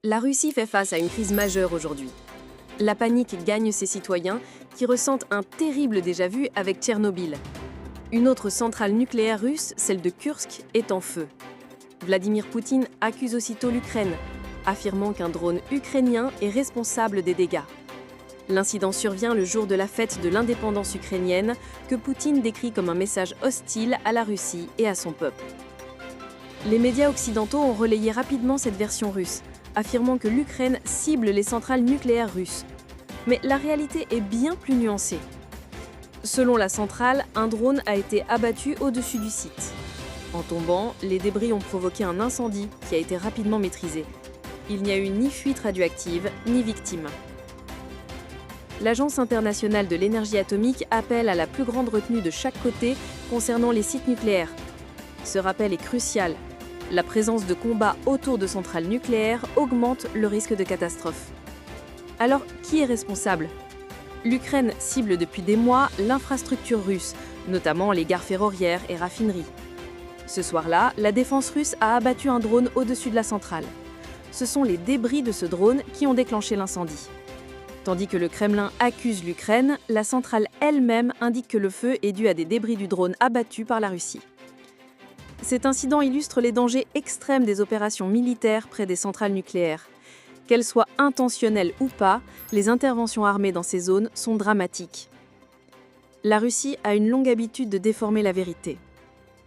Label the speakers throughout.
Speaker 1: La Russie fait face à une crise majeure aujourd'hui. La panique gagne ses citoyens qui ressentent un terrible déjà-vu avec Tchernobyl. Une autre centrale nucléaire russe, celle de Kursk, est en feu. Vladimir Poutine accuse aussitôt l'Ukraine, affirmant qu'un drone ukrainien est responsable des dégâts. L'incident survient le jour de la fête de l'indépendance ukrainienne, que Poutine décrit comme un message hostile à la Russie et à son peuple. Les médias occidentaux ont relayé rapidement cette version russe, affirmant que l'Ukraine cible les centrales nucléaires russes. Mais la réalité est bien plus nuancée. Selon la centrale, un drone a été abattu au-dessus du site. En tombant, les débris ont provoqué un incendie qui a été rapidement maîtrisé. Il n'y a eu ni fuite radioactive, ni victime. L'Agence internationale de l'énergie atomique appelle à la plus grande retenue de chaque côté concernant les sites nucléaires. Ce rappel est crucial. La présence de combats autour de centrales nucléaires augmente le risque de catastrophe. Alors, qui est responsable ? L'Ukraine cible depuis des mois l'infrastructure russe, notamment les gares ferroviaires et raffineries. Ce soir-là, la défense russe a abattu un drone au-dessus de la centrale. Ce sont les débris de ce drone qui ont déclenché l'incendie. Tandis que le Kremlin accuse l'Ukraine, la centrale elle-même indique que le feu est dû à des débris du drone abattu par la Russie. Cet incident illustre les dangers extrêmes des opérations militaires près des centrales nucléaires. Qu'elles soient intentionnelles ou pas, les interventions armées dans ces zones sont dramatiques. La Russie a une longue habitude de déformer la vérité.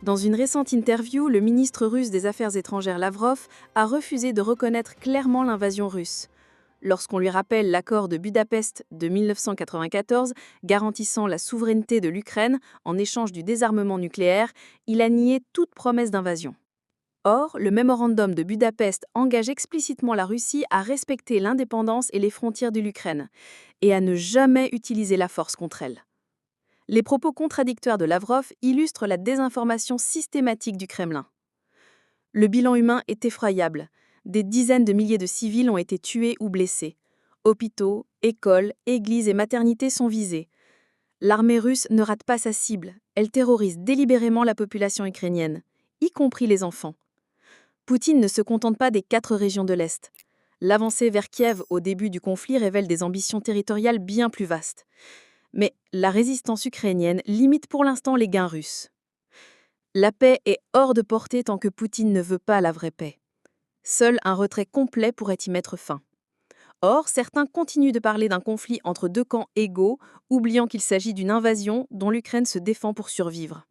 Speaker 1: Dans une récente interview, le ministre russe des Affaires étrangères Lavrov a refusé de reconnaître clairement l'invasion russe. Lorsqu'on lui rappelle l'accord de Budapest de 1994 garantissant la souveraineté de l'Ukraine en échange du désarmement nucléaire, il a nié toute promesse d'invasion. Or, le mémorandum de Budapest engage explicitement la Russie à respecter l'indépendance et les frontières de l'Ukraine et à ne jamais utiliser la force contre elle. Les propos contradictoires de Lavrov illustrent la désinformation systématique du Kremlin. Le bilan humain est effroyable. Des dizaines de milliers de civils ont été tués ou blessés. Hôpitaux, écoles, églises et maternités sont visés. L'armée russe ne rate pas sa cible. Elle terrorise délibérément la population ukrainienne, y compris les enfants. Poutine ne se contente pas des 4 régions de l'Est. L'avancée vers Kiev au début du conflit révèle des ambitions territoriales bien plus vastes. Mais la résistance ukrainienne limite pour l'instant les gains russes. La paix est hors de portée tant que Poutine ne veut pas la vraie paix. Seul un retrait complet pourrait y mettre fin. Or, certains continuent de parler d'un conflit entre 2 camps égaux, oubliant qu'il s'agit d'une invasion dont l'Ukraine se défend pour survivre.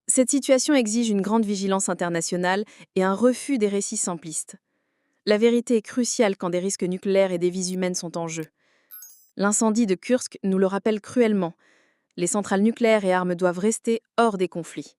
Speaker 1: Cette situation exige une grande vigilance internationale et un refus des récits simplistes. La vérité est cruciale quand des risques nucléaires et des vies humaines sont en jeu. L'incendie de Kursk nous le rappelle cruellement. Les centrales nucléaires et armes doivent rester hors des conflits.